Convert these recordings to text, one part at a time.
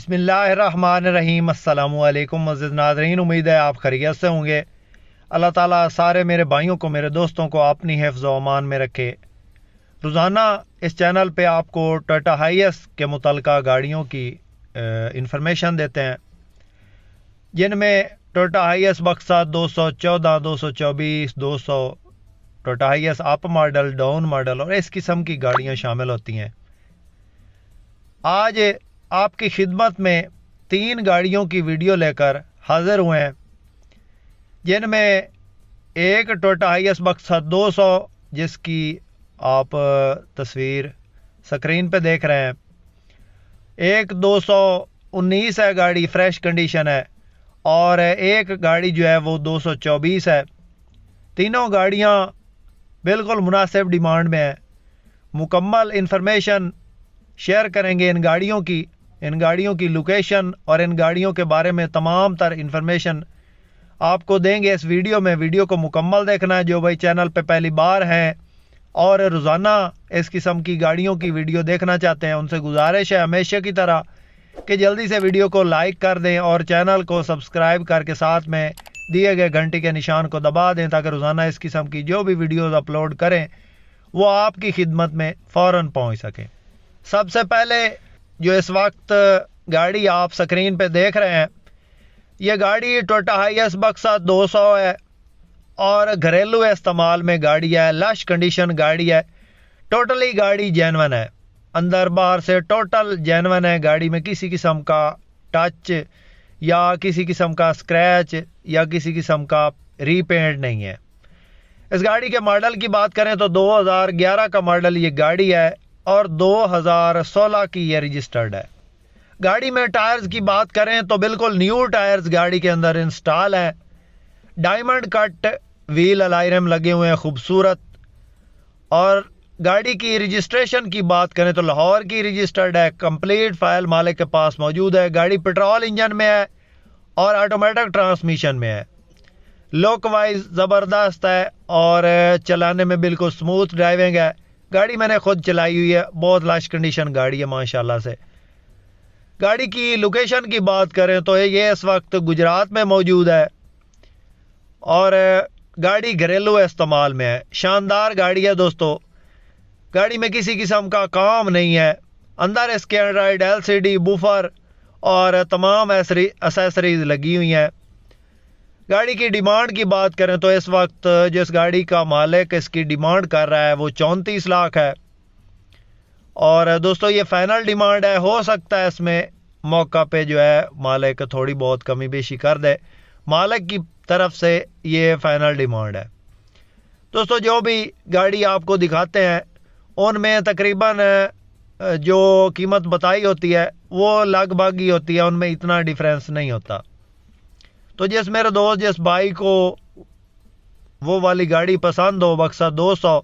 बिस्मिल्लाहिर्रहमानिर्रहीम। अस्सलामुअलैकुम मज़ीद नाज़रीन, उम्मीद है आप खैरियत से होंगे। अल्लाह ताला सारे मेरे भाइयों को, मेरे दोस्तों को अपनी हिफ्ज़ व अमान में रखे। रोज़ाना इस चैनल पे आपको टोयोटा हाइएस के मुतल्लिक़ा गाड़ियों की इंफॉर्मेशन देते हैं, जिनमें टोयोटा हाइएस बक्सा 214, 224, 200, Toyota Hiace up model, down model और इस किस्म की गाड़ियाँ शामिल होती हैं। आज आपकी खिदमत में 3 गाड़ियों की वीडियो लेकर हाजिर हुए हैं, जिनमें एक टोयोटा हाइएस बक्सा 200 जिसकी आप तस्वीर स्क्रीन पे देख रहे हैं, एक 219 है गाड़ी, फ्रेश कंडीशन है, और एक गाड़ी जो है वो 224 है। तीनों गाड़ियां बिल्कुल मुनासिब डिमांड में है। मुकम्मल इंफॉर्मेशन शेयर करेंगे इन गाड़ियों की लोकेशन और इन गाड़ियों के बारे में तमाम तर इंफॉर्मेशन आपको देंगे इस वीडियो में। वीडियो को मुकम्मल देखना है। जो भाई चैनल पे पहली बार हैं और रोज़ाना इस किस्म की गाड़ियों की वीडियो देखना चाहते हैं, उनसे गुजारिश है हमेशा की तरह कि जल्दी से वीडियो को लाइक कर दें और चैनल को सब्सक्राइब करके साथ में दिए गए घंटी के निशान को दबा दें, ताकि रोज़ाना इस किस्म की जो भी वीडियोज़ अपलोड करें वो आपकी खिदमत में फ़ौरन पहुँच सकें। सबसे पहले जो इस वक्त गाड़ी आप स्क्रीन पे देख रहे हैं, ये गाड़ी टोयोटा हाइएस बक्सा 200 है और घरेलू इस्तेमाल में गाड़ी है। लश कंडीशन गाड़ी है। टोटली गाड़ी जेन्युइन है, अंदर बाहर से टोटल जेन्युइन है। गाड़ी में किसी किस्म का टच या किसी किस्म का स्क्रैच या किसी किस्म का रीपेंट नहीं है। इस गाड़ी के मॉडल की बात करें तो 2011 का मॉडल ये गाड़ी है और 2016 की ये रजिस्टर्ड है। गाड़ी में टायर्स की बात करें तो बिल्कुल न्यू टायर्स गाड़ी के अंदर इंस्टॉल है। डायमंड कट व्हील अलाइरम लगे हुए हैं खूबसूरत। और गाड़ी की रजिस्ट्रेशन की बात करें तो लाहौर की रजिस्टर्ड है। कंप्लीट फाइल मालिक के पास मौजूद है। गाड़ी पेट्रोल इंजन में है और ऑटोमेटिक ट्रांसमिशन में है। लुक वाइज ज़बरदस्त है और चलाने में बिल्कुल स्मूथ ड्राइविंग है। गाड़ी मैंने खुद चलाई हुई है, बहुत लश कंडीशन गाड़ी है माशाल्लाह से। गाड़ी की लोकेशन की बात करें तो ये इस वक्त गुजरात में मौजूद है और गाड़ी घरेलू इस्तेमाल में है। शानदार गाड़ी है दोस्तों। गाड़ी में किसी किस्म का काम नहीं है। अंदर इसके एंड्रॉयड LCD बूफर और तमाम एसेसरीज लगी हुई हैं। गाड़ी की डिमांड की बात करें तो इस वक्त जिस गाड़ी का मालिक इसकी डिमांड कर रहा है वो 34 लाख है। और दोस्तों ये फाइनल डिमांड है। हो सकता है इसमें मौका पे जो है मालिक थोड़ी बहुत कमी बेशी कर दे। मालिक की तरफ से ये फाइनल डिमांड है। दोस्तों जो भी गाड़ी आपको दिखाते हैं उनमें तकरीबन जो कीमत बताई होती है वो लगभग ही होती है, उनमें इतना डिफरेंस नहीं होता। तो जिस मेरे दोस्त जिस भाई को वो वाली गाड़ी पसंद हो, बक्सा 200,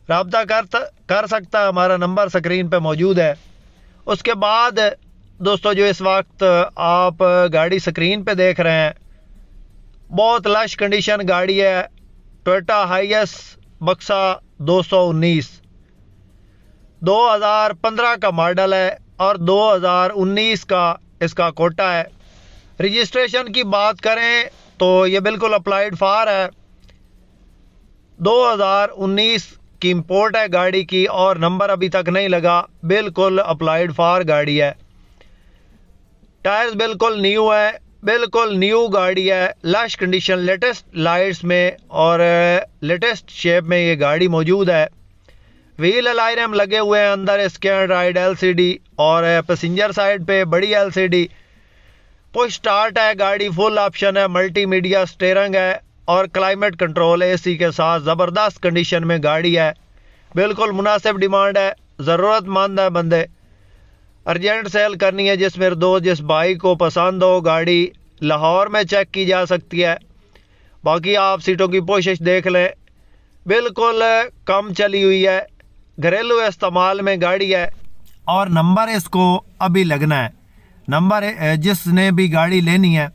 रब्ता कर सकता है। हमारा नंबर स्क्रीन पे मौजूद है। उसके बाद दोस्तों जो इस वक्त आप गाड़ी स्क्रीन पे देख रहे हैं, बहुत लश कंडीशन गाड़ी है। टोयोटा हाइएस बक्सा 219 2015 का मॉडल है और 2019 का इसका कोटा है। रजिस्ट्रेशन की बात करें तो ये बिल्कुल अप्लाइड फार है। 2019 की इंपोर्ट है गाड़ी की और नंबर अभी तक नहीं लगा। बिल्कुल अप्लाइड फार गाड़ी है। टायर्स बिल्कुल न्यू है, बिल्कुल न्यू गाड़ी है। लश कंडीशन, लेटेस्ट लाइट्स में और लेटेस्ट शेप में ये गाड़ी मौजूद है। व्हील अलाइरम लगे हुए हैं अंदर इसके एंड्रॉयड LCD और पैसेंजर साइड पे बड़ी LCD। पुश स्टार्ट है गाड़ी, फुल ऑप्शन है, मल्टीमीडिया स्टीयरिंग है और क्लाइमेट कंट्रोल AC के साथ ज़बरदस्त कंडीशन में गाड़ी है। बिल्कुल मुनासिब डिमांड है। ज़रूरतमंद है बंदे, अर्जेंट सेल करनी है। जिस मेरे दोस्त जिस भाई को पसंद हो, गाड़ी लाहौर में चेक की जा सकती है। बाकी आप सीटों की पोशिश देख लें, बिल्कुल कम चली हुई है। घरेलू इस्तेमाल में गाड़ी है और नंबर इसको अभी लगना है। नंबर जिसने भी गाड़ी लेनी है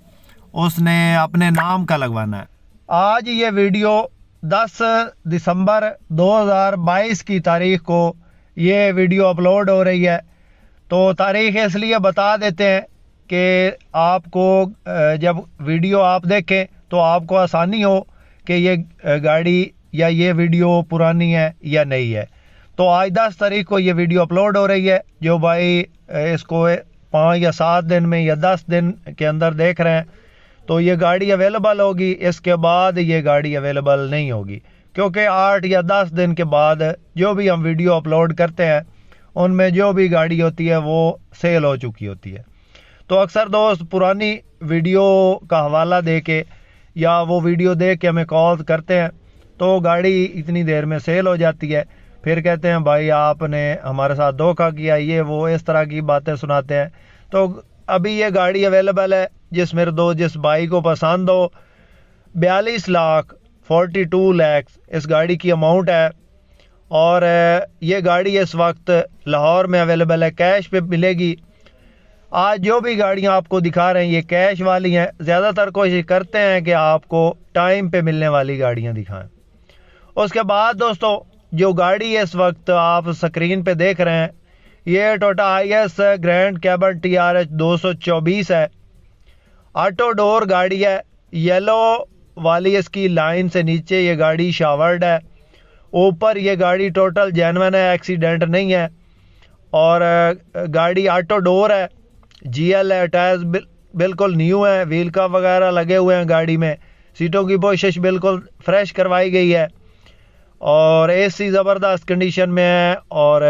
उसने अपने नाम का लगवाना है। आज ये वीडियो 10 दिसंबर 2022 की तारीख को ये वीडियो अपलोड हो रही है। तो तारीख इसलिए बता देते हैं कि आपको जब वीडियो आप देखें तो आपको आसानी हो कि ये गाड़ी या ये वीडियो पुरानी है या नई है। तो आज 10 तारीख को ये वीडियो अपलोड हो रही है। जो भाई इसको 5 या 7 दिन में या 10 दिन के अंदर देख रहे हैं तो ये गाड़ी अवेलेबल होगी। इसके बाद ये गाड़ी अवेलेबल नहीं होगी, क्योंकि 8 या 10 दिन के बाद जो भी हम वीडियो अपलोड करते हैं उनमें जो भी गाड़ी होती है वो सेल हो चुकी होती है। तो अक्सर दोस्त पुरानी वीडियो का हवाला दे के या वो वीडियो देख के हमें कॉल करते हैं तो गाड़ी इतनी देर में सेल हो जाती है। फिर कहते हैं भाई आपने हमारे साथ धोखा किया, ये वो इस तरह की बातें सुनाते हैं। तो अभी ये गाड़ी अवेलेबल है। जिस भाई को पसंद हो 42 लाख इस गाड़ी की अमाउंट है। और ये गाड़ी इस वक्त लाहौर में अवेलेबल है, कैश पे मिलेगी। आज जो भी गाड़ियां आपको दिखा रहे हैं ये कैश वाली हैं। ज़्यादातर कोशिश करते हैं कि आपको टाइम पे मिलने वाली गाड़ियां दिखाएं। उसके बाद दोस्तों जो गाड़ी इस वक्त आप स्क्रीन पे देख रहे हैं ये Toyota HiAce grand cabin TRH 224 है। ऑटो डोर गाड़ी है। येलो वाली इसकी लाइन से नीचे ये गाड़ी शावर्ड है। ऊपर ये गाड़ी टोटल जेन्युइन है, एक्सीडेंट नहीं है। और गाड़ी ऑटो डोर है, GL है। टायर्स बिल्कुल न्यू है, व्हील कप वगैरह लगे हुए हैं गाड़ी में। सीटों की पोशिश बिल्कुल फ्रेश करवाई गई है और AC ज़बरदस्त कंडीशन में है। और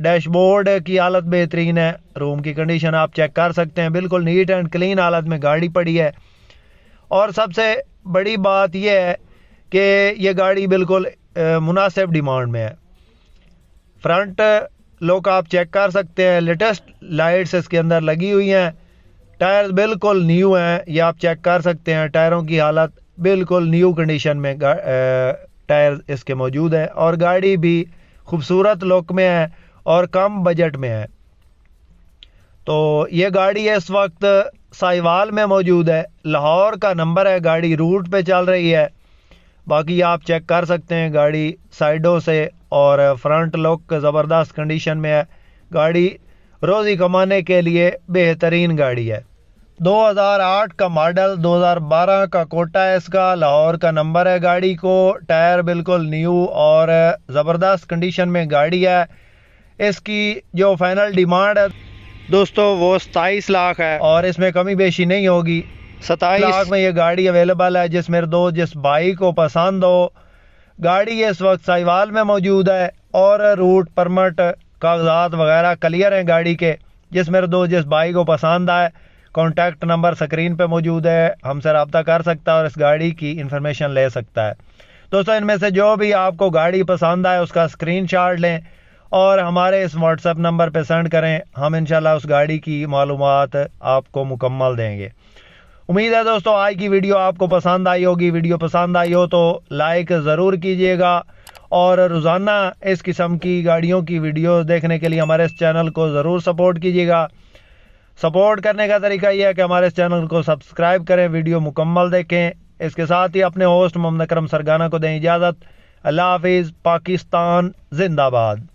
डैशबोर्ड की हालत बेहतरीन है। रूम की कंडीशन आप चेक कर सकते हैं, बिल्कुल नीट एंड क्लीन हालत में गाड़ी पड़ी है। और सबसे बड़ी बात यह है कि ये गाड़ी बिल्कुल मुनासिब डिमांड में है। फ्रंट लुक आप चेक कर सकते हैं, लेटेस्ट लाइट्स इसके अंदर लगी हुई हैं। टायर बिल्कुल न्यू हैं, ये आप चेक कर सकते हैं। टायरों की हालत बिल्कुल न्यू कंडीशन में टायर इसके मौजूद है। और गाड़ी भी खूबसूरत लुक में है और कम बजट में है। तो ये गाड़ी इस वक्त साहिवाल में मौजूद है। लाहौर का नंबर है, गाड़ी रूट पे चल रही है। बाकी आप चेक कर सकते हैं गाड़ी साइडों से। और फ्रंट लुक ज़बरदस्त कंडीशन में है। गाड़ी रोज़ी कमाने के लिए बेहतरीन गाड़ी है। 2008 का मॉडल, 2012 का कोटा है इसका। लाहौर का नंबर है गाड़ी को। टायर बिल्कुल न्यू और ज़बरदस्त कंडीशन में गाड़ी है। इसकी जो फाइनल डिमांड है दोस्तों वो 27 लाख है और इसमें कमी बेशी नहीं होगी। 27 लाख में ये गाड़ी अवेलेबल है। जिस भाई को पसंद हो, गाड़ी इस वक्त साहिवाल में मौजूद है और रूट परमिट कागजात वगैरह क्लियर हैं गाड़ी के। जिस भाई को पसंद आए, कॉन्टैक्ट नंबर स्क्रीन पे मौजूद है, हमसे रब्ता कर सकता है और इस गाड़ी की इंफॉर्मेशन ले सकता है। दोस्तों इनमें से जो भी आपको गाड़ी पसंद आए उसका स्क्रीनशॉट लें और हमारे इस व्हाट्सएप नंबर पे सेंड करें। हम इंशाल्लाह उस गाड़ी की मालूमात आपको मुकम्मल देंगे। उम्मीद है दोस्तों आज की वीडियो आपको पसंद आई होगी। वीडियो पसंद आई हो तो लाइक ज़रूर कीजिएगा और रोज़ाना इस किस्म की गाड़ियों की वीडियो देखने के लिए हमारे इस चैनल को ज़रूर सपोर्ट कीजिएगा। सपोर्ट करने का तरीका यह है कि हमारे इस चैनल को सब्सक्राइब करें, वीडियो मुकम्मल देखें। इसके साथ ही अपने होस्ट मोहम्मद अकरम सरगाना को दें इजाज़त। अल्लाह हाफिज़। पाकिस्तान जिंदाबाद।